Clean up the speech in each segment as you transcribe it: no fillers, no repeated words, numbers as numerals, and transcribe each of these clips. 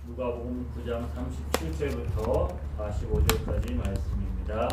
누가복음 9장 37절부터 45절까지 말씀입니다.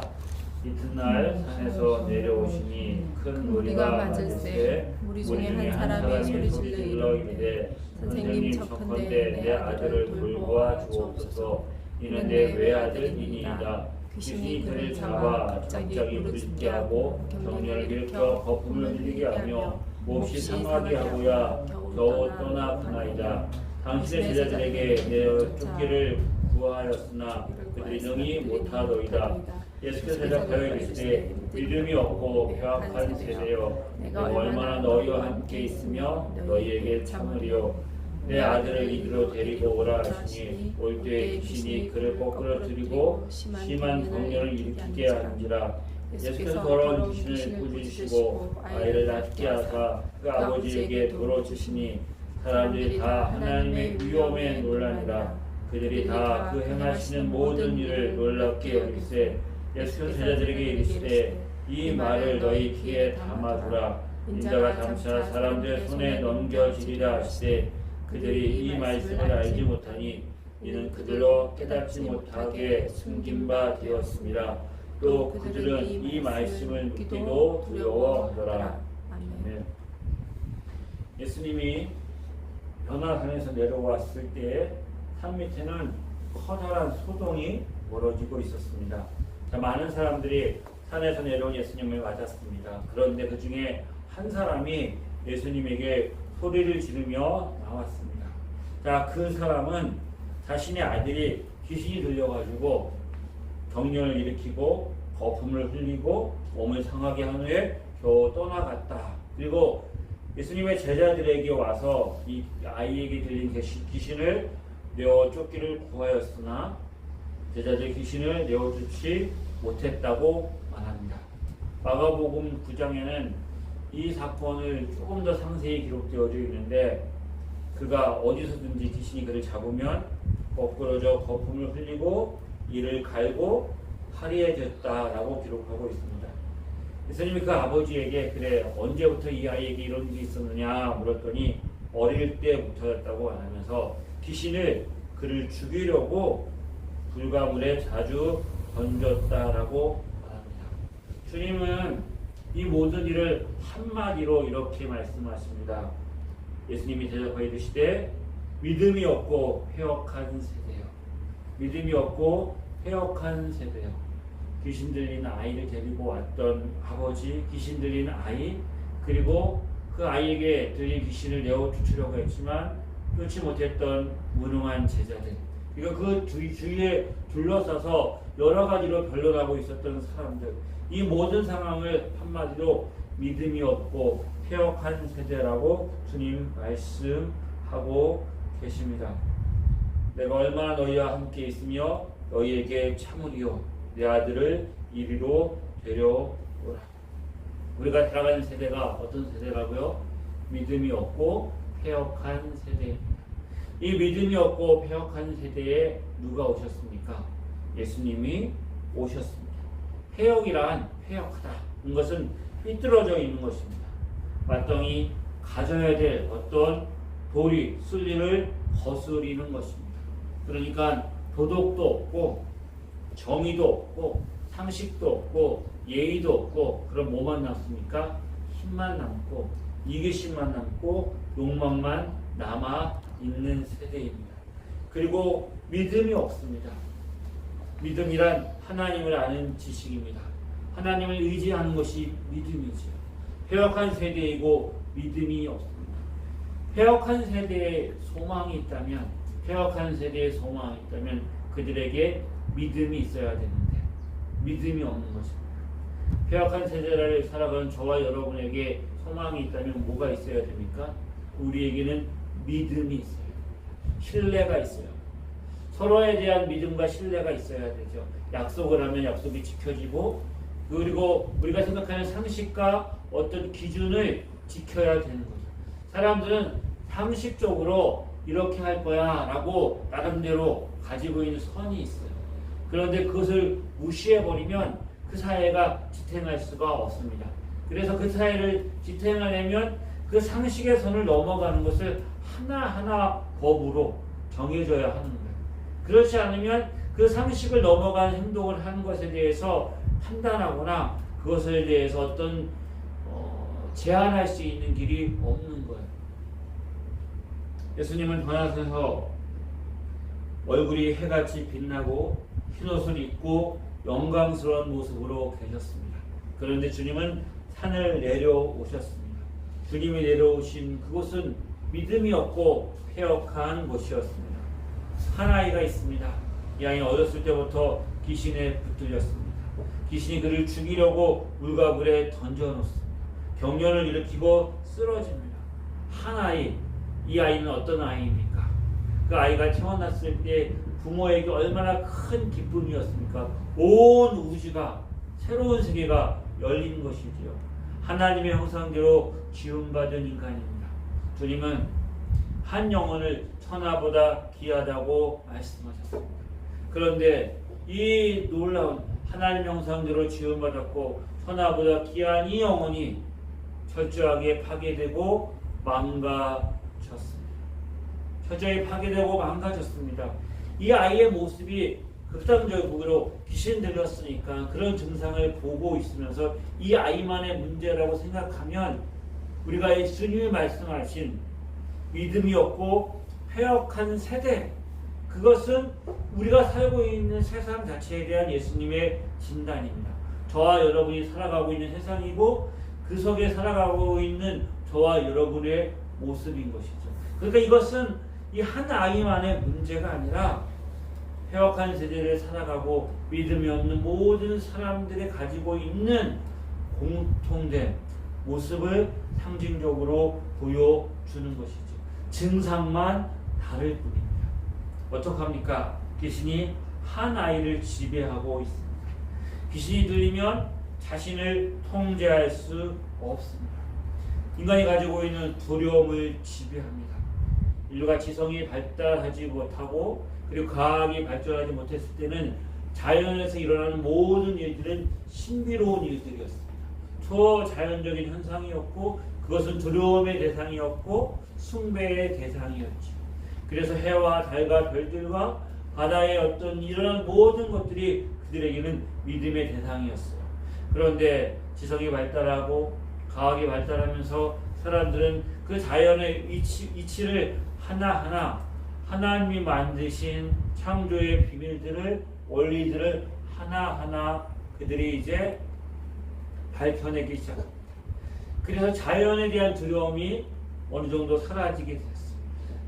이튿날 산에서 내려오시니 큰 무리가 많을세 무리 중에 한 사람이 소리질러 이르되 선생님 청컨대 내 아들을 돌보아 주옵소서. 이는 내 외아들이니이다. 귀신이 그를 잡아 갑자기 부르짖게 하고 경련을 일으켜 거품을 흘리게 하며 몹시 상하게 하고야 겨우 떠나가나이다. 당신의 제자들에게 내어 쫓기를 구하였으나 그들이 능히 못하더이다. 예수께서 대답하여 이르시되 믿음이 없고 배악한 세대여, 내가 얼마나 너희와 함께 있으며 너희에게 참으리요. 내 아들을 이리로 데리고 오라 하시니 올 때에 귀신이 그를 거꾸로 들이고 심한 경련을 일으키게 하는지라. 예수께서 더러운 귀신을 꾸짖으시고 아이를 낫게 하사 그 아버지에게 도로 주시니 사람들이 다 하나님의 위엄에 놀라니라. 그들이 다 그 행하시는 모든 일을 놀랍게 여기세. 예수께서 제자들에게 이르시되 이 말을 너희 귀에 담아두라. 인자가 장차 사람들의 손에 넘겨지리라 하시되 그들이 이 말씀을 알지 못하니 이는 그들로 깨닫지 못하게 숨긴 바 되었습니다. 또 그들은 이 말씀을 묻기도 두려워하더라. 아멘. 예수님이 변화산에서 내려왔을 때 산 밑에는 커다란 소동이 벌어지고 있었습니다. 많은 사람들이 산에서 내려온 예수님을 맞았습니다. 그런데 그 중에 한 사람이 예수님에게 소리를 지르며 나왔습니다. 그 사람은 자신의 아들이 귀신이 들려가지고 경련을 일으키고 거품을 흘리고 몸을 상하게 한 후에 겨우 떠나갔다. 그리고 예수님의 제자들에게 와서 이 아이에게 들린 귀신을 내어 쫓기를 구하였으나 제자들 귀신을 내어주지 못했다고 말합니다. 마가복음 9장에는 이 사건을 조금 더 상세히 기록되어져 있는데 그가 어디서든지 귀신이 그를 잡으면 거꾸로져 거품을 흘리고 이를 갈고 화리해졌다라고 기록하고 있습니다. 예수님이 그 아버지에게 그래 언제부터 이 아이에게 이런 일이 있었느냐 물었더니 어릴 때부터였다고 하면서 귀신을 그를 죽이려고 불가물에 자주 던졌다라고 말합니다. 주님은 이 모든 일을 한마디로 이렇게 말씀하십니다. 예수님이 대답하여 이르시되 믿음이 없고 패역한 세대요. 믿음이 없고 패역한 세대요. 귀신 들린 아이를 데리고 왔던 아버지, 귀신 들린 아이, 그리고 그 아이에게 들린 귀신을 내어 쫓으려고 했지만 쫓지 못했던 무능한 제자들, 그리고 그 주위에 둘러싸서 여러 가지로 변론하고 있었던 사람들, 이 모든 상황을 한마디로 믿음이 없고 패역한 세대라고 주님 말씀하고 계십니다. 내가 얼마나 너희와 함께 있으며 너희에게 참으리요. 내 아들을 이리로 데려오라. 우리가 살아가는 세대가 어떤 세대라고요? 믿음이 없고 패역한 세대입니다. 이 믿음이 없고 패역한 세대에 누가 오셨습니까? 예수님이 오셨습니다. 패역이란 패역하다. 이것은 삐뚤어져 있는 것입니다. 마땅히 가져야 될 어떤 도리, 순리를 거스리는 것입니다. 그러니까 도덕도 없고 정의도 없고 상식도 없고 예의도 없고 그럼 뭐만 남습니까? 힘만 남고 이기심만 남고 욕망만 남아 있는 세대입니다. 그리고 믿음이 없습니다. 믿음이란 하나님을 아는 지식입니다. 하나님을 의지하는 것이 믿음이죠. 패역한 세대이고 믿음이 없습니다. 패역한 세대에 소망이 있다면, 패역한 세대에 소망이 있다면 그들에게 믿음이 있어야 되는데 믿음이 없는 것입니다. 패역한 세대를 살아가는 저와 여러분에게 소망이 있다면 뭐가 있어야 됩니까? 우리에게는 믿음이 있어요. 신뢰가 있어요. 서로에 대한 믿음과 신뢰가 있어야 되죠. 약속을 하면 약속이 지켜지고, 그리고 우리가 생각하는 상식과 어떤 기준을 지켜야 되는 거죠. 사람들은 상식적으로 이렇게 할 거야 라고 나름대로 가지고 있는 선이 있어요. 그런데 그것을 무시해버리면 그 사회가 지탱할 수가 없습니다. 그래서 그 사회를 지탱하려면 그 상식의 선을 넘어가는 것을 하나하나 법으로 정해져야 하는 거예요. 그렇지 않으면 그 상식을 넘어간 행동을 하는 것에 대해서 판단하거나 그것에 대해서 어떤 제한할 수 있는 길이 없는 거예요. 예수님은 번화선에서 얼굴이 해같이 빛나고 흰옷을 입고 영광스러운 모습으로 계셨습니다. 그런데 주님은 산을 내려오셨습니다. 주님이 내려오신 그곳은 믿음이 없고 폐역한 곳이었습니다. 한 아이가 있습니다. 이 아이는 어렸을 때부터 귀신에 붙들렸습니다. 귀신이 그를 죽이려고 물과 물에 던져놓습니다. 경련을 일으키고 쓰러집니다. 한 아이, 이 아이는 어떤 아이입니까? 그 아이가 태어났을 때 부모에게 얼마나 큰 기쁨이었습니까? 온 우주가, 새로운 세계가 열린 것이지요. 하나님의 형상대로 지음받은 인간입니다. 주님은 한 영혼을 천하보다 귀하다고 말씀하셨습니다. 그런데 이 놀라운 하나님 형상대로 지음받았고 천하보다 귀한 이 영혼이 철저하게 파괴되고 망가졌습니다. 철저히 파괴되고 망가졌습니다. 이 아이의 모습이 극단적으로 귀신 들렸으니까 그런 증상을 보고 있으면서 이 아이만의 문제라고 생각하면 우리가 주님이 말씀하신 믿음이 없고 폐역한 세대, 그것은 우리가 살고 있는 세상 자체에 대한 예수님의 진단입니다. 저와 여러분이 살아가고 있는 세상이고 그 속에 살아가고 있는 저와 여러분의 모습인 것이죠. 그러니까 이것은 이 한 아이만의 문제가 아니라 폐역한 세대를 살아가고 믿음이 없는 모든 사람들이 가지고 있는 공통된 모습을 상징적으로 보여주는 것이죠. 증상만 다를 뿐입니다. 어떡합니까? 귀신이 한 아이를 지배하고 있습니다. 귀신이 들리면 자신을 통제할 수 없습니다. 인간이 가지고 있는 두려움을 지배합니다. 인류가 지성이 발달하지 못하고 그리고 과학이 발전하지 못했을 때는 자연에서 일어나는 모든 일들은 신비로운 일들이었습니다. 초자연적인 현상이었고 그것은 두려움의 대상이었고 숭배의 대상이었죠. 그래서 해와 달과 별들과 바다의 어떤 이런 모든 것들이 그들에게는 믿음의 대상이었어요. 그런데 지성이 발달하고 과학이 발달하면서 사람들은 그 자연의 이치를 하나하나 하나님이 만드신 창조의 비밀들을 원리들을 하나하나 그들이 이제 밝혀내기 시작합니다. 그래서 자연에 대한 두려움이 어느 정도 사라지게 됐어요.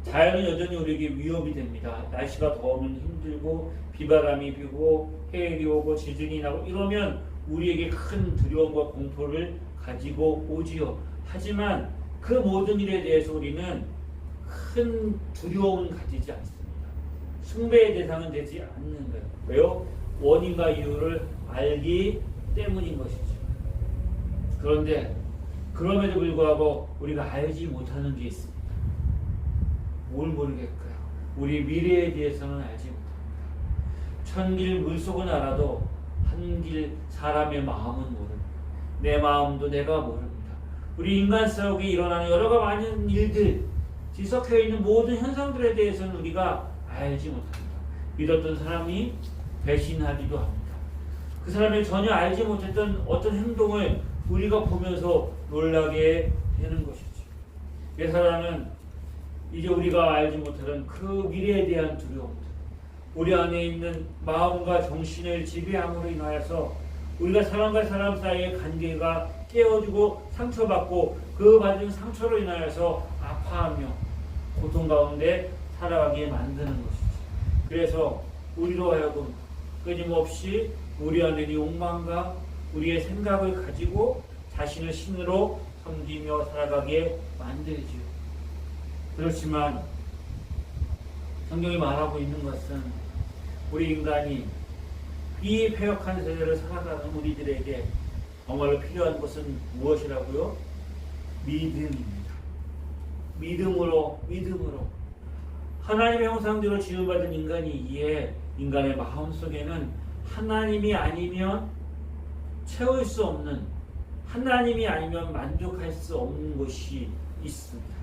자연은 여전히 우리에게 위협이 됩니다. 날씨가 더우면 힘들고 비바람이 불고 해일이 오고 지진이 나고 이러면 우리에게 큰 두려움과 공포를 가지고 오지요. 하지만 그 모든 일에 대해서 우리는 큰 두려움은 가지지 않습니다. 숭배의 대상은 되지 않는 거예요. 왜요? 원인과 이유를 알기 때문인 것이죠. 그런데 그럼에도 불구하고 우리가 알지 못하는 게 있습니다. 뭘 모르겠고요. 우리 미래에 대해서는 알지 못합니다. 천길 물속은 알아도 한길 사람의 마음은 모릅니다. 내 마음도 내가 모릅니다. 우리 인간 속에 일어나는 여러 많은 일들, 뒤섞여 있는 모든 현상들에 대해서는 우리가 알지 못합니다. 믿었던 사람이 배신하기도 합니다. 그 사람이 전혀 알지 못했던 어떤 행동을 우리가 보면서 놀라게 되는 것이죠. 예사라는 이제 우리가 알지 못하던 그 미래에 대한 두려움들, 우리 안에 있는 마음과 정신을 지배함으로 인하여서 우리가 사람과 사람 사이의 관계가 깨어지고 상처받고 그 받은 상처로 인하여서 아파하며 고통 가운데 살아가게 만드는 것이죠. 그래서 우리로 하여금 끊임없이 우리 안에 욕망과 우리의 생각을 가지고 자신을 신으로 섬기며 살아가게 만들지요. 그렇지만 성경이 말하고 있는 것은 우리 인간이 이 패역한 세대를 살아가는 우리들에게 정말로 필요한 것은 무엇이라고요? 믿음입니다. 믿음으로 하나님의 형상대로 지음받은 인간이기에 인간의 마음속에는 하나님이 아니면 채울 수 없는, 하나님이 아니면 만족할 수 없는 것이 있습니다.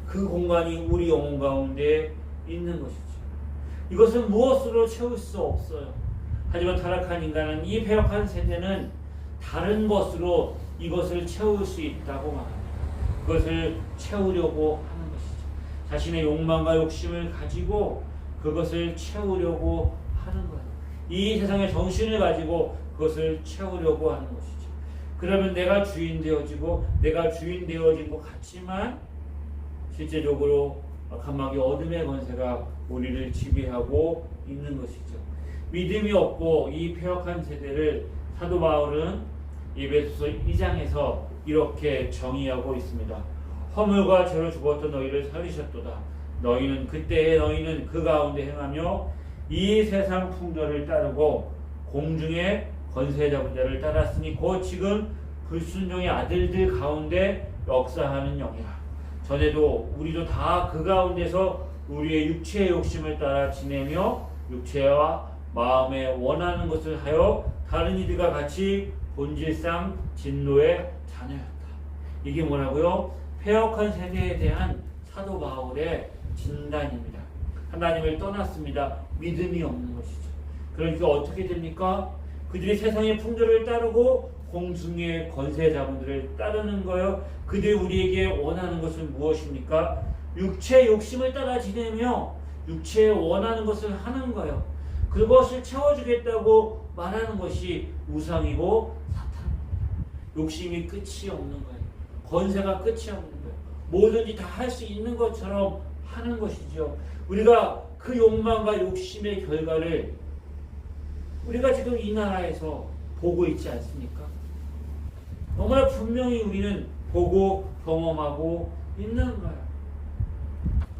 그 공간이 우리 영혼 가운데 있는 것이죠. 이것은 무엇으로 채울 수 없어요. 하지만 타락한 인간은, 이 패역한 세대는 다른 것으로 이것을 채울 수 있다고 말합니다. 그것을 채우려고 하는 것이죠. 자신의 욕망과 욕심을 가지고 그것을 채우려고 하는 거예요. 이 세상의 정신을 가지고 그것을 채우려고 하는 것이죠. 그러면 내가 주인 되어지고 내가 주인 되어진 것 같지만 실제적으로 까마귀 어둠의 권세가 우리를 지배하고 있는 것이죠. 믿음이 없고 이 패역한 세대를 사도 바울은 에베소서 2장에서 이렇게 정의하고 있습니다. 허물과 죄로 죽었던 너희를 살리셨도다. 너희는 그때에 너희는 그 가운데 행하며 이 세상 풍조를 따르고 공중의 권세 잡은 자를 따랐으니 곧 지금 불순종의 아들들 가운데 역사하는 영이라. 전에도 우리도 다 그 가운데서 우리의 육체의 욕심을 따라 지내며 육체와 마음에 원하는 것을 하여 다른 이들과 같이 본질상 진노의 자녀였다. 이게 뭐라고요? 패역한 세대에 대한 사도 바울의 진단입니다. 하나님을 떠났습니다. 믿음이 없는 것이죠. 그러니까 어떻게 됩니까? 그들이 세상의 풍조를 따르고 공중의 권세 자본들을 따르는 거예요. 그들이 우리에게 원하는 것은 무엇입니까? 육체의 욕심을 따라 지내며 육체에 원하는 것을 하는 거예요. 그것을 채워주겠다고 말하는 것이 우상이고 사탄입니다. 욕심이 끝이 없는 거예요. 권세가 끝이 없는 거예요. 뭐든지 다 할 수 있는 것처럼 하는 것이죠. 우리가 그 욕망과 욕심의 결과를 우리가 지금 이 나라에서 보고 있지 않습니까? 정말 분명히 우리는 보고 경험하고 있는 거예요.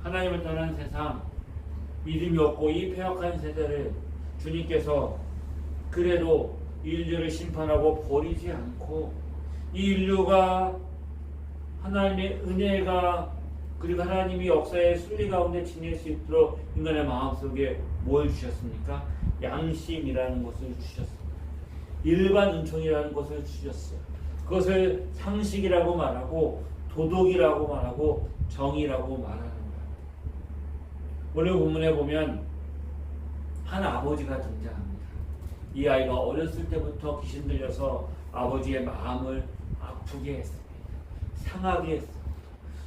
하나님을 떠난 세상, 믿음이 없고 이 패역한 세대를 주님께서 그래도 인류를 심판하고 버리지 않고 이 인류가 하나님의 은혜가 그리고 하나님이 역사의 순리 가운데 지낼 수 있도록 인간의 마음속에 뭘 주셨습니까? 양심이라는 것을 주셨습니다. 일반 은총이라는 것을 주셨어요. 그것을 상식이라고 말하고 도덕이라고 말하고 정의라고 말하는 거예요. 오늘 본문에 보면 한 아버지가 등장합니다. 이 아이가 어렸을 때부터 귀신 들려서 아버지의 마음을 아프게 했습니다. 상하게 했습니다.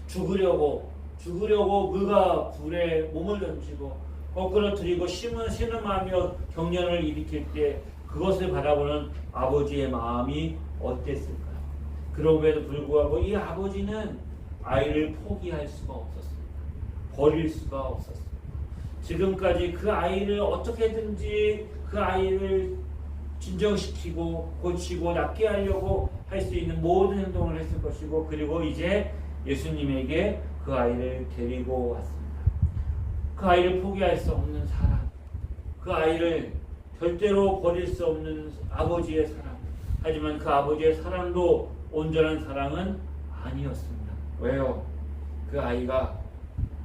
죽으려고 그가 불에 몸을 던지고 거꾸로 들이고 신음하며 경련을 일으킬 때 그것을 바라보는 아버지의 마음이 어땠을까요? 그럼에도 불구하고 이 아버지는 아이를 포기할 수가 없었습니다. 버릴 수가 없었습니다. 지금까지 그 아이를 어떻게든지 그 아이를 진정시키고 고치고 낫게 하려고 할 수 있는 모든 행동을 했을 것이고 그리고 이제 예수님에게 그 아이를 데리고 왔습니다. 그 아이를 포기할 수 없는 사랑, 그 아이를 절대로 버릴 수 없는 아버지의 사랑. 하지만 그 아버지의 사랑도 온전한 사랑은 아니었습니다. 왜요? 그 아이가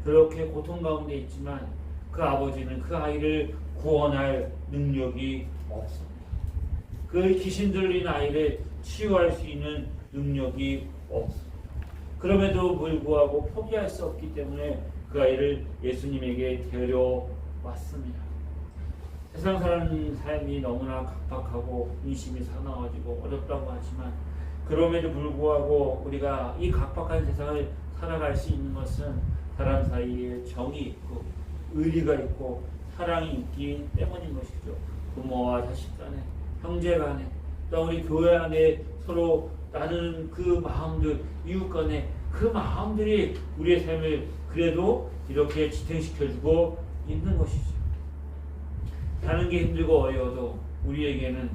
그렇게 고통 가운데 있지만 그 아버지는 그 아이를 구원할 능력이 없습니다. 그 귀신 들린 아이를 치유할 수 있는 능력이 없습니다. 그럼에도 불구하고 포기할 수 없기 때문에 그 아이를 예수님에게 데려왔습니다. 세상 사는 삶이 너무나 각박하고 인심이 사나워지고 어렵다고 하지만 그럼에도 불구하고 우리가 이 각박한 세상을 살아갈 수 있는 것은 사람 사이에 정이 있고 의리가 있고 사랑이 있기 때문인 것이죠. 부모와 자식 간에, 형제 간에, 또 우리 교회 안에 서로 나누는 그 마음들, 이웃 간에 그 마음들이 우리의 삶을 그래도 이렇게 지탱시켜주고 있는 것이죠. 사는 게 힘들고 어려워도 우리에게는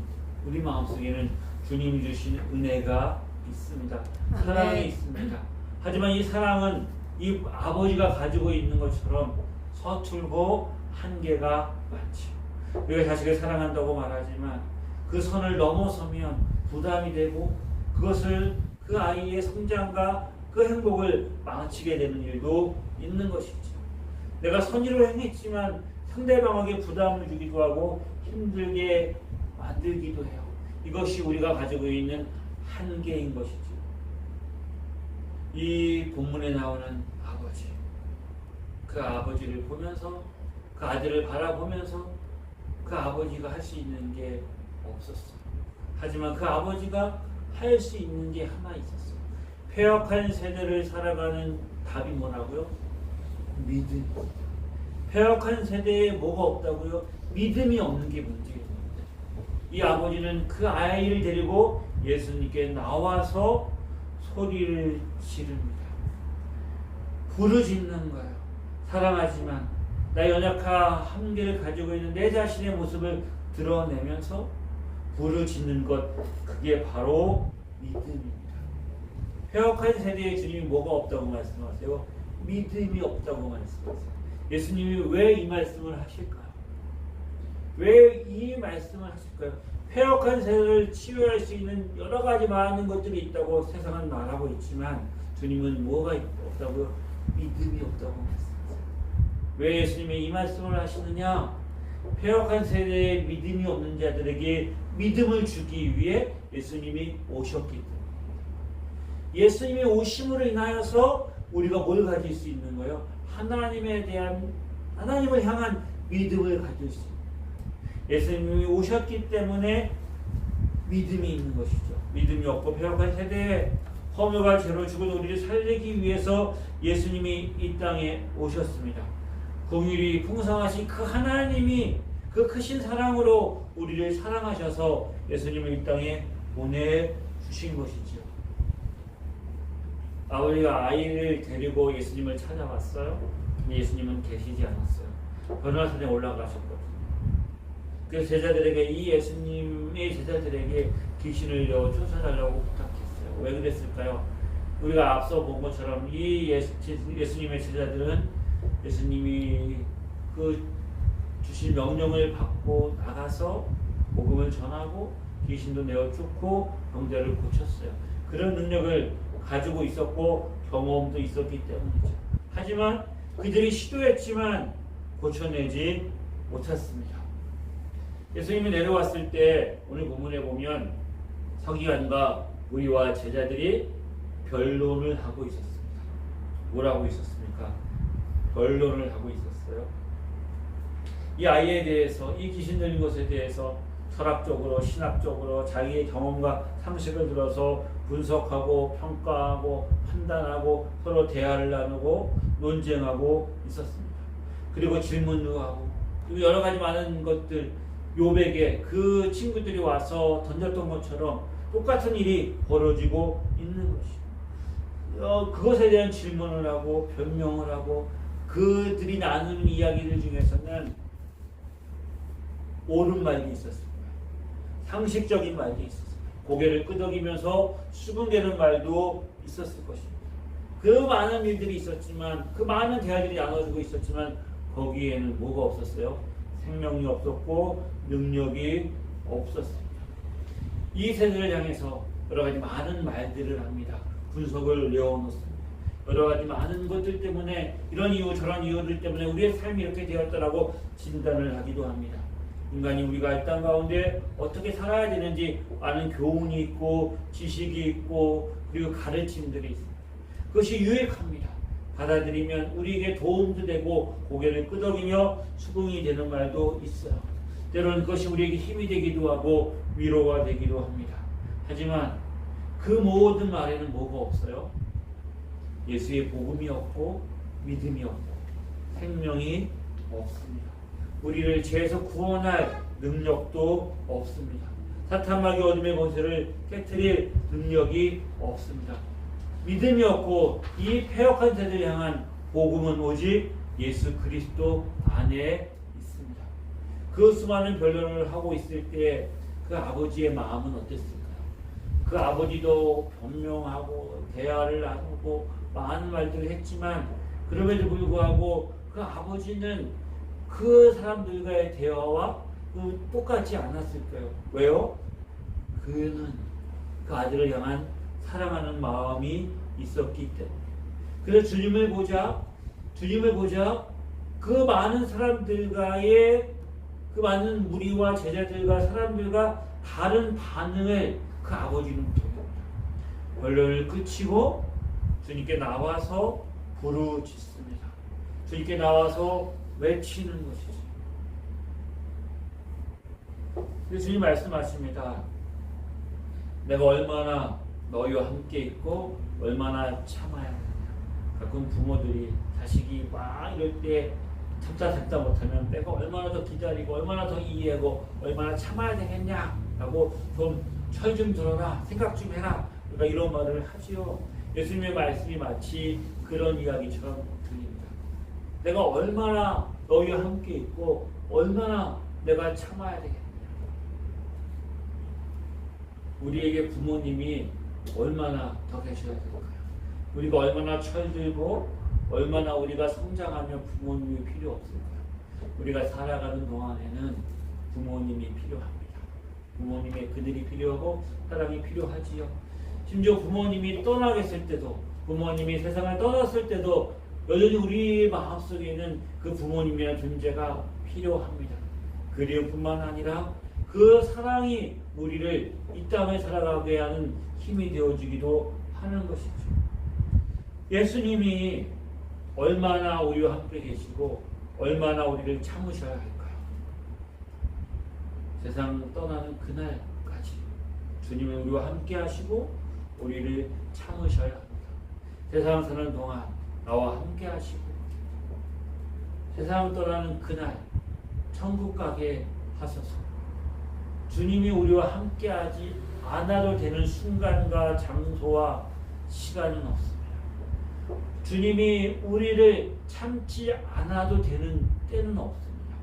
우리 마음속에는 주님이 주신 은혜가 있습니다. 사랑이 있습니다. 하지만 이 사랑은 이 아버지가 가지고 있는 것처럼 서툴고 한계가 많죠. 우리가 자식을 사랑한다고 말하지만 그 선을 넘어서면 부담이 되고 그것을 그 아이의 성장과 그 행복을 망치게 되는 일도 있는 것이죠. 내가 선의로 행했지만 상대방에게 부담을 주기도 하고 힘들게 만들기도 해요. 이것이 우리가 가지고 있는 한계인 것이죠. 이 본문에 나오는 아버지, 그 그 아버지를 보면서 그 아들을 바라보면서 그 아버지가 할 수 있는 게 없었어요. 하지만 그 아버지가 할 수 있는 게 하나 있었어요. 폐역한 세대를 살아가는 답이 뭐라고요? 믿음. 폐역한 세대에 뭐가 없다고요? 믿음이 없는 게 문제예요. 이 아버지는 그 아이를 데리고 예수님께 나와서 소리를 지릅니다. 부르짖는 거예요. 사랑하지만 나 연약한 한계를 가지고 있는 내 자신의 모습을 드러내면서 부르짖는 것, 그게 바로 믿음입니다. 폐역한 세대의 주님이 뭐가 없다고 말씀하세요? 믿음이 없다고 말씀하세요. 예수님이 왜 이 말씀을 하실까요? 왜 이 말씀을 하실까요? 폐역한 세대를 치유할 수 있는 여러 가지 많은 것들이 있다고 세상은 말하고 있지만 주님은 뭐가 없다고요? 믿음이 없다고 말씀하세요. 왜 예수님이 이 말씀을 하시느냐? 폐역한 세대에 믿음이 없는 자들에게 믿음을 주기 위해 예수님이 오셨기 때문에, 예수님이 오심으로 인하여서 우리가 뭘 가질 수 있는 거예요? 하나님에 대한, 하나님을 향한 믿음을 가질 수 있는 거예요. 예수님이 오셨기 때문에 믿음이 있는 것이죠. 믿음이 없고 폐역한 세대에 허물과 죄로 죽은 우리를 살리기 위해서 예수님이 이 땅에 오셨습니다. 긍휼이 풍성하신 그 하나님이 그 크신 사랑으로 우리를 사랑하셔서 예수님을 이 땅에 보내주신 것이죠. 아버지가 아이를 데리고 예수님을 찾아왔어요. 근데 예수님은 계시지 않았어요. 변화산에 올라가셨거든요. 그래서 제자들에게, 이 예수님의 제자들에게 귀신을 쫓아달라고 부탁했어요. 왜 그랬을까요? 우리가 앞서 본 것처럼 이 예수님의 제자들은 예수님이 그 주신 명령을 받고 나가서 복음을 전하고 귀신도 내어 쫓고 병자를 고쳤어요. 그런 능력을 가지고 있었고 경험도 있었기 때문이죠. 하지만 그들이 시도했지만 고쳐내지 못했습니다. 예수님이 내려왔을 때 오늘 본문에 보면 서기관과 무리와 제자들이 변론을 하고 있었습니다. 뭐라고 있었습니까? 변론을 하고 있었어요. 이 아이에 대해서, 이 귀신 들린 것에 대해서 철학적으로, 신학적으로 자기의 경험과 상식을 들어서 분석하고 평가하고 판단하고 서로 대화를 나누고 논쟁하고 있었습니다. 그리고 질문도 하고, 그리고 여러 가지 많은 것들, 욥에게 그 친구들이 와서 던졌던 것처럼 똑같은 일이 벌어지고 있는 것이죠. 그것에 대한 질문을 하고 변명을 하고, 그들이 나누는 이야기들 중에서는 옳은 말이 있었습니다. 상식적인 말이 있었습니다. 고개를 끄덕이면서 수긍되는 말도 있었을 것입니다. 그 많은 일들이 있었지만, 그 많은 대화들이 나눠지고 있었지만 거기에는 뭐가 없었어요? 생명이 없었고 능력이 없었습니다. 이 세대를 향해서 여러 가지 많은 말들을 합니다. 분석을 내어놓습니다. 여러 가지 많은 것들 때문에, 이런 이유 저런 이유들 때문에 우리의 삶이 이렇게 되었다라고 진단을 하기도 합니다. 인간이 우리가 이 땅 가운데 어떻게 살아야 되는지 많은 교훈이 있고 지식이 있고 그리고 가르침들이 있습니다. 그것이 유익합니다. 받아들이면 우리에게 도움도 되고 고개를 끄덕이며 수긍이 되는 말도 있어요. 때로는 그것이 우리에게 힘이 되기도 하고 위로가 되기도 합니다. 하지만 그 모든 말에는 뭐가 없어요? 예수의 복음이 없고 믿음이 없고 생명이 없습니다. 우리를 죄에서 구원할 능력도 없습니다. 사탄마귀 어둠의 권세를 깨트릴 능력이 없습니다. 믿음이 없고 이 폐역한 세대를 향한 복음은 오직 예수 그리스도 안에 있습니다. 그 수많은 변론을 하고 있을 때 그 아버지의 마음은 어땠을까요? 그 아버지도 변명하고 대화를 나누고 많은 말들을 했지만 그럼에도 불구하고 그 아버지는 그 사람들과의 대화와 똑같지 않았을까요? 왜요? 그는 그 아들을 향한 사랑하는 마음이 있었기 때문에. 그래서 주님을 보자 그 많은 사람들과의, 그 많은 무리와 제자들과 사람들과 다른 반응을 그 아버지는 보입니다. 변론을 그치고 주님께 나와서 부르짖습니다. 주님께 나와서 외치는 것이죠. 주님 말씀하십니다. 내가 얼마나 너희와 함께 있고 얼마나 참아야 하느냐. 가끔 부모들이 자식이 막 이럴 때 참다 못하면 내가 얼마나 더 기다리고 얼마나 더 이해하고 얼마나 참아야 되겠냐 라고 좀 철 좀 들어라, 생각 좀 해라, 그러니까 이런 말을 하지요. 예수님의 말씀이 마치 그런 이야기처럼 들립니다. 내가 얼마나 너희와 함께 있고 얼마나 내가 참아야 되겠냐. 우리에게 부모님이 얼마나 더 계셔야 될까요? 우리가 얼마나 철들고 얼마나 우리가 성장하며 부모님이 필요 없을까요? 우리가 살아가는 동안에는 부모님이 필요합니다. 부모님의 그들이 필요하고 사랑이 필요하지요. 심지어 부모님이 떠나겠을 때도, 부모님이 세상을 떠났을 때도 여전히 우리 마음속에는 그 부모님이라는 존재가 필요합니다. 그리움뿐만 아니라 그 사랑이 우리를 이 땅에 살아가게 하는 힘이 되어주기도 하는 것이죠. 예수님이 얼마나 우리와 함께 계시고 얼마나 우리를 참으셔야 할까요? 세상 떠나는 그날까지 주님은 우리와 함께 하시고 우리를 참으셔야 합니다. 세상 사는 동안 나와 함께 하시고 세상을 떠나는 그날 천국 가게 하소서. 주님이 우리와 함께 하지 않아도 되는 순간과 장소와 시간은 없습니다. 주님이 우리를 참지 않아도 되는 때는 없습니다.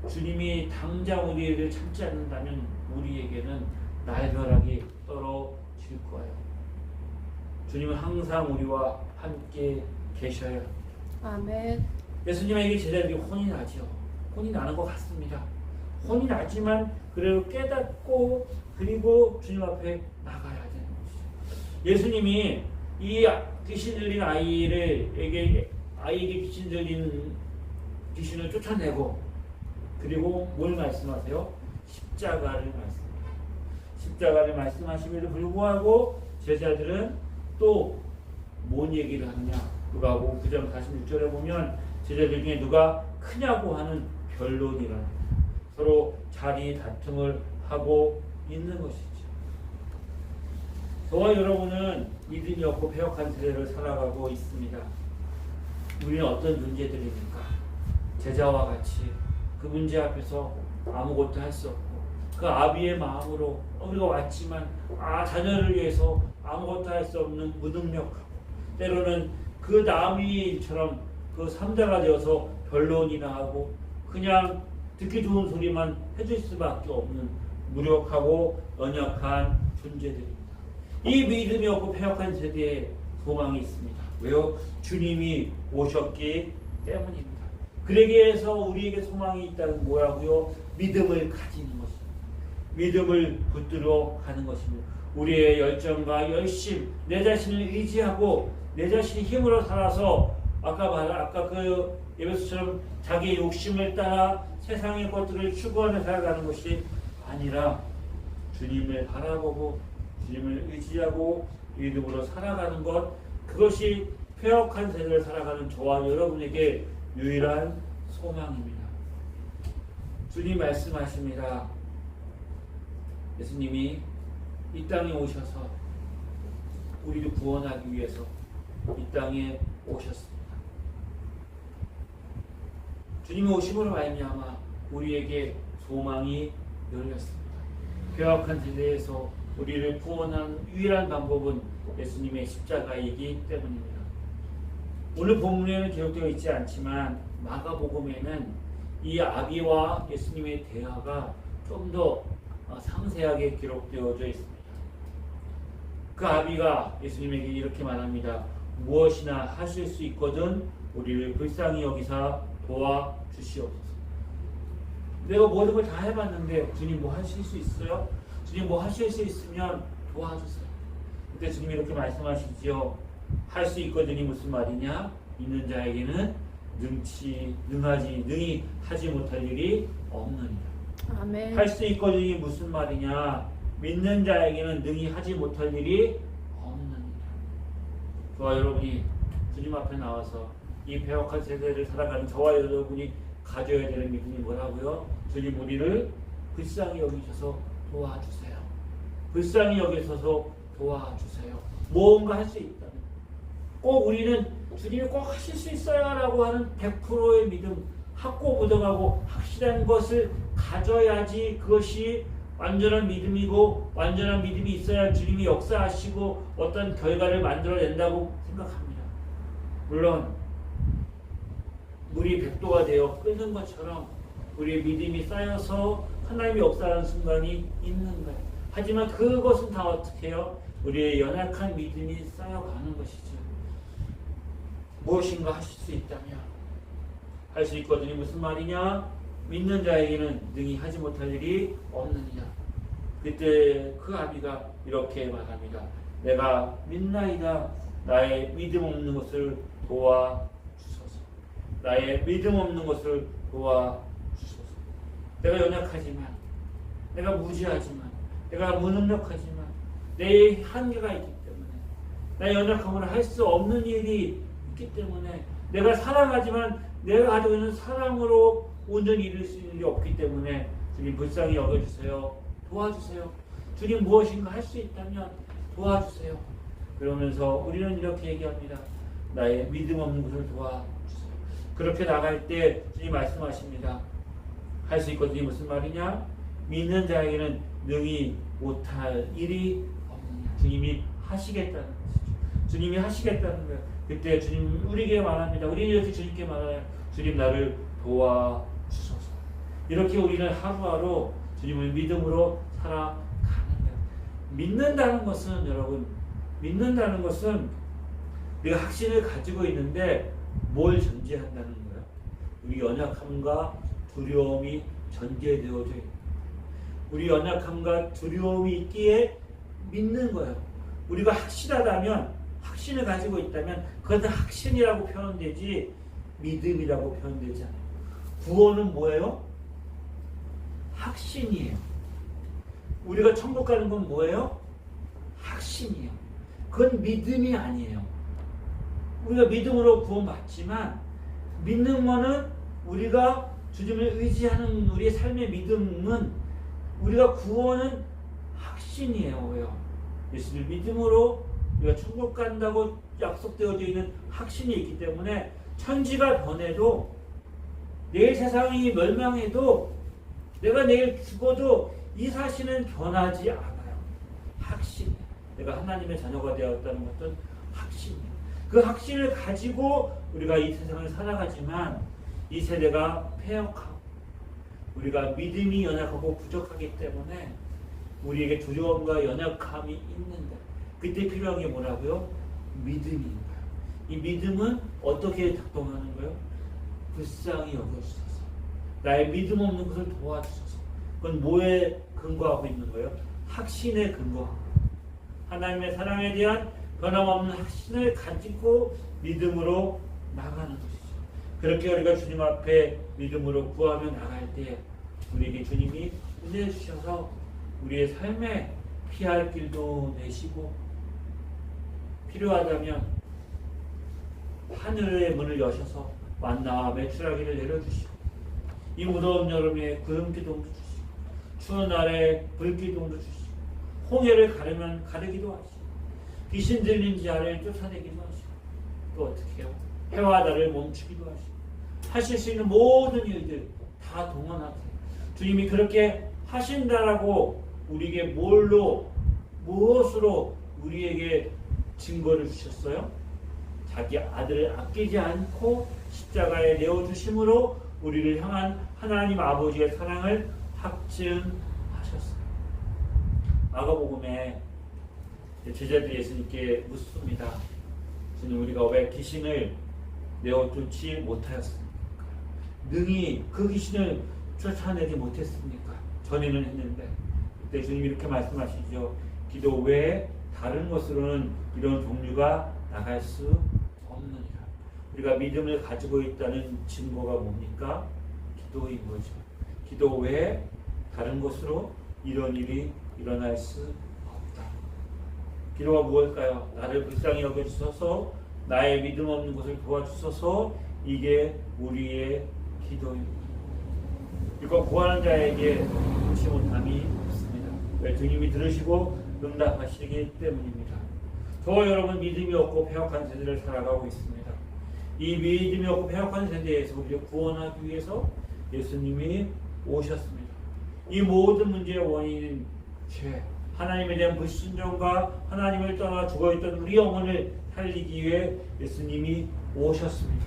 주님이 당장 우리를 참지 않는다면 우리에게는 날벼락이 떨어질 거예요. 주님은 항상 우리와 함께 계셔야 합니다. 아멘. 예수님에게 제자들이 혼이 나죠. 혼이 나는 것 같습니다. 혼이 나지만 그래도 깨닫고 그리고 주님 앞에 나가야 되는 것이죠. 예수님이 이 귀신 들린 아이에게 귀신 들린 귀신을 쫓아내고 그리고 뭘 말씀하세요? 십자가를 말씀합니다. 십자가를 말씀하심에도 불구하고 제자들은 또 뭔 얘기를 하느냐? 누가복음 9장 46절에 보면 제자들 중에 누가 크냐고 하는 변론이라는 서로 자리 다툼을 하고 있는 것이죠. 저와 여러분은 믿음이 없고 패역한 세대를 살아가고 있습니다. 우리는 어떤 존재들입니까? 제자와 같이 그 문제 앞에서 아무것도 할 수 없고 그 아비의 마음으로 우리가 왔지만 자녀를 위해서 아무것도 할 수 없는 무능력하고 때로는 그 나미처럼 그 삼자가 되어서 변론이나 하고 그냥 듣기 좋은 소리만 해줄 수밖에 없는 무력하고 연약한 존재들입니다. 이 믿음이 없고 패역한 세대에 소망이 있습니다. 왜요? 주님이 오셨기 때문입니다. 그러기 위해서 우리에게 소망이 있다는 뭐라고요? 믿음을 가지는 것입니다. 믿음을 붙들어 가는 것입니다. 우리의 열정과 열심, 내 자신을 의지하고 내 자신의 힘으로 살아서 아까 그 에베소처럼 자기의 욕심을 따라 세상의 것들을 추구하며 살아가는 것이 아니라 주님을 바라보고 주님을 의지하고 믿음으로 살아가는 것, 그것이 패역한 세대를 살아가는 저와 여러분에게 유일한 소망입니다. 주님 말씀하십니다. 예수님이 이 땅에 오셔서 우리를 구원하기 위해서 이 땅에 오셨습니다. 주님의 오심으로 말미암아 우리에게 소망이 열렸습니다. 패역한 세대에서 우리를 구원한 유일한 방법은 예수님의 십자가이기 때문입니다. 오늘 본문에는 기록되어 있지 않지만 마가복음에는 이 아비와 예수님의 대화가 좀 더 상세하게 기록되어져 있습니다. 그 아비가 예수님에게 이렇게 말합니다. 무엇이나 하실 수 있거든 우리를 불쌍히 여기사 도와주시옵소서. 내가 모든 걸 다 해봤는데 주님 뭐 하실 수 있어요? 주님 뭐 하실 수 있으면 도와주세요. 그때 주님이 이렇게 말씀하시지요. 할 수 있거든이 무슨 말이냐? 있는 자에게는 능히 하지 못할 일이 없느니라. 아멘. 할 수 있거든이 무슨 말이냐? 믿는 자에게는 능히 하지 못할 일이 없느니라. 저와 여러분이 주님 앞에 나와서 이 배역한 세대를 살아가는 저와 여러분이 가져야 되는 믿음이 뭐라고요? 주님 우리를 불쌍히 여기셔서 도와주세요. 불쌍히 여기셔서 도와주세요. 무언가 할 수 있다면 꼭 우리는 주님이 꼭 하실 수 있어요 라고 하는 100%의 믿음, 확고부동하고 확실한 것을 가져야지 그것이 완전한 믿음이고, 완전한 믿음이 있어야 주님이 역사하시고 어떤 결과를 만들어낸다고 생각합니다. 물론 물이 100도가 되어 끓는 것처럼 우리의 믿음이 쌓여서 하나님이 역사하는 순간이 있는 거예요. 하지만 그것은 다 어떻게 해요? 우리의 연약한 믿음이 쌓여가는 것이죠. 무엇인가 하실 수 있다면 할 수 있거든요. 무슨 말이냐? 믿는 자에게는 능히 하지 못할 일이 없느니라. 그때 그 아비가 이렇게 말합니다. 내가 믿나이다. 나의 믿음 없는 것을 도와주소서. 나의 믿음 없는 것을 도와주소서. 내가 연약하지만, 내가 무지하지만, 내가 무능력하지만 내 한계가 있기 때문에, 나의 연약함으로 할 수 없는 일이 있기 때문에, 내가 사랑하지만 내가 가지고 있는 사랑으로 온전히 이룰 수 있는 일이 없기 때문에 주님 불쌍히 여겨주세요. 도와주세요. 주님 무엇인가 할 수 있다면 도와주세요. 그러면서 우리는 이렇게 얘기합니다. 나의 믿음 없는 것을 도와주세요. 그렇게 나갈 때 주님 말씀하십니다. 할 수 있거든요. 무슨 말이냐? 믿는 자에게는 능히 못할 일이 없느냐. 주님이 하시겠다는 것이죠. 주님이 하시겠다는 거예요. 그때 주님 우리에게 말합니다. 우리는 이렇게 주님께 말해요. 주님 나를 도와주소서. 이렇게 우리는 하루하루 주님을 믿음으로 살아가는 거예요. 믿는다는 것은 여러분, 믿는다는 것은 우리가 확신을 가지고 있는데 뭘 전제한다는 거예요? 우리 연약함과 두려움이 전제되어져 있는 거예요. 우리 연약함과 두려움이 있기에 믿는 거예요. 우리가 확실하다면, 확신을 가지고 있다면 그것은 확신이라고 표현되지 믿음이라고 표현되지 않아요. 구원은 뭐예요? 확신이에요. 우리가 천국 가는 건 뭐예요? 확신이에요. 그건 믿음이 아니에요. 우리가 믿음으로 구원받지만, 믿는 거는 우리가 주님을 의지하는 우리의 삶의 믿음은, 우리가 구원은 확신이에요. 왜요? 예수를 믿음으로 우리가 천국 간다고 약속되어져 있는 확신이 있기 때문에 천지가 변해도, 내일 세상이 멸망해도, 내가 내일 죽어도 이 사실은 변하지 않아요. 확신. 내가 하나님의 자녀가 되었다는 것은 확신이에요. 그 확신을 가지고 우리가 이 세상을 살아가지만 이 세대가 패역하고 우리가 믿음이 연약하고 부족하기 때문에 우리에게 두려움과 연약함이 있는데, 그때 필요한 게 뭐라고요? 믿음인 거예요. 이 믿음은 어떻게 작동하는 거예요? 불쌍히 여겨주소서. 나의 믿음 없는 것을 도와주소서. 그건 뭐에 근거하고 있는 거예요? 확신에 근거하고, 하나님의 사랑에 대한 변함없는 확신을 가지고 믿음으로 나가는 것이죠. 그렇게 우리가 주님 앞에 믿음으로 구하며 나갈 때 우리에게 주님이 은혜 주셔서 우리의 삶에 피할 길도 내시고, 필요하다면 하늘의 문을 여셔서 만나와 메추라기를 내려주시고, 이 무더운 여름에 구름기둥도 주시고, 추운 날에 불기둥도 주시고, 홍해를 가르면 가르기도 하시고, 귀신 들린 자를 쫓아내기도 하시고, 또 어떻게 해요? 해와 달을 멈추기도 하시고, 하실 수 있는 모든 일들 다 동원하세요. 주님이 그렇게 하신다라고 우리에게 무엇으로 우리에게 증거를 주셨어요? 자기 아들을 아끼지 않고 십자가에 내어주심으로 우리를 향한 하나님 아버지의 사랑을 확증하셨어요. 마가복음에 제자들이 예수님께 묻습니다. 주님, 우리가 왜 귀신을 내어쫓지 못하였습니까? 능히 그 귀신을 쫓아내지 못했습니까? 전에는 했는데. 그때 주님이 이렇게 말씀하시죠. 기도 외에 다른 것으로는 이런 종류가 나갈 수 없느니라. 우리가 믿음을 가지고 있다는 증거가 뭡니까? 기도인 거죠. 기도 외에 다른 것으로 이런 일이 일어날 수 없다. 기도가 무엇일까요? 나를 불쌍히 여겨주셔서 나의 믿음 없는 것을 도와주소서. 이게 우리의 기도입니다. 이거 구하는 자에게 무시 못함이 없습니다. 왜? 주님이 들으시고 응답하시기 때문입니다. 저와 여러분 믿음이 없고 패역한 세대를 살아가고 있습니다. 이 믿음이 없고 패역한 세대에서 우리를 구원하기 위해서 예수님이 오셨습니다. 이 모든 문제의 원인은 죄, 하나님에 대한 불순종과 하나님을 떠나 죽어있던 우리 영혼을 살리기 위해 예수님이 오셨습니다.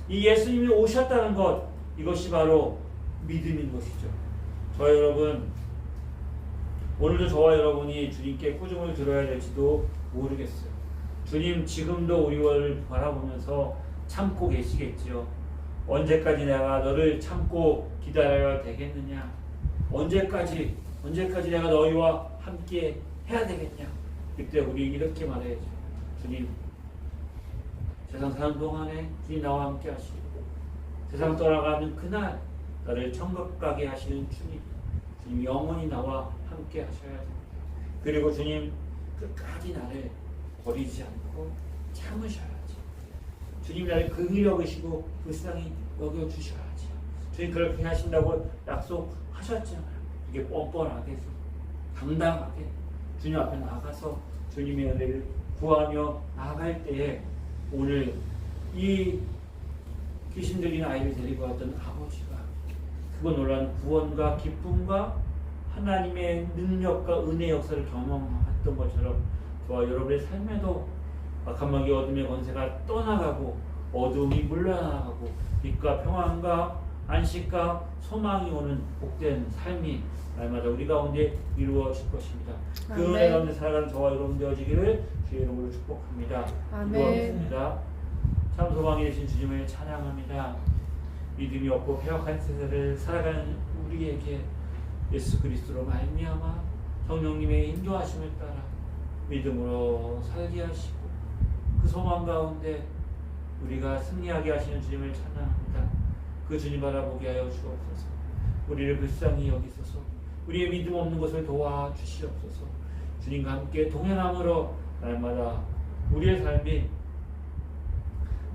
이 예수님이 오셨다는 것, 이것이 바로 믿음인 것이죠. 저와 여러분, 오늘도 저와 여러분이 주님께 꾸중을 들어야 될지도 모르겠어요. 주님 지금도 우리를 바라보면서 참고 계시겠지요. 언제까지 내가 너를 참고 기다려야 되겠느냐? 언제까지 내가 너희와 함께 해야 되겠냐? 그때 우리 이렇게 말해야죠. 주님, 세상 사는 동안에 주님 나와 함께 하시고 세상 떠나가는 그날 나를 천국 가게 하시는 주님 영원히 나와 함께 하셔야 됩니다. 그리고 주님 끝까지 나를 버리지 않고 참으셔야지. 주님 나를 긍휼히 여기시고 불쌍히 여겨주셔야지. 주님 그렇게 하신다고 약속하셨잖아요. 이게 뻔뻔하게 당당하게 주님 앞에 나가서 주님의 은혜를 구하며 나아갈 때에 오늘 이 귀신 들린 아이를 데리고 왔던 아버지가 그거 놀란 구원과 기쁨과 하나님의 능력과 은혜 역사를 경험했던 것처럼 저와 여러분의 삶에도 악한 마귀 어둠의 권세가 떠나가고 어둠이 물러나가고 빛과 평안과 안식과 소망이 오는 복된 삶이 날마다 우리 가운데 이루어질 것입니다. 그 은혜 가운데 살아가는 저와 여러분 되어지기를 주의 이름으로 축복합니다. 기도하겠습니다. 참 소망이 되신 주님을 찬양합니다. 믿음이 없고 패역한 세대를 살아가는 우리에게 예수 그리스도로 말미암아 성령님의 인도하심을 따라 믿음으로 살게 하시고 그 소망 가운데 우리가 승리하게 하시는 주님을 찬양합니다. 그 주님 바라보게 하여 주옵소서. 우리를 불쌍히 여기소서. 우리의 믿음 없는 것을 도와주시옵소서. 주님과 함께 동행함으로 날마다 우리의 삶이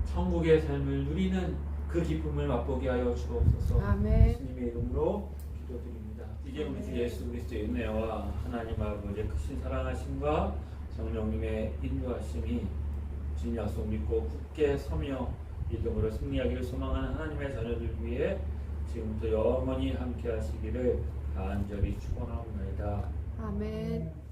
천국의 삶을 누리는 그 기쁨을 맛보게 하여 주옵소서. 아멘. 예수님의 이름으로 기도드립니다. 이제 우리 주 예수 그리스도의 은혜와 하나님 아버지의 크신 사랑하심과 성령님의 인도하심이 주님 약속 믿고 굳게 서며 믿음으로 승리하기를 소망하는 하나님의 자녀들 위해 지금부터 영원히 함께 하시기를 간절히 축원하옵나이다. 아멘.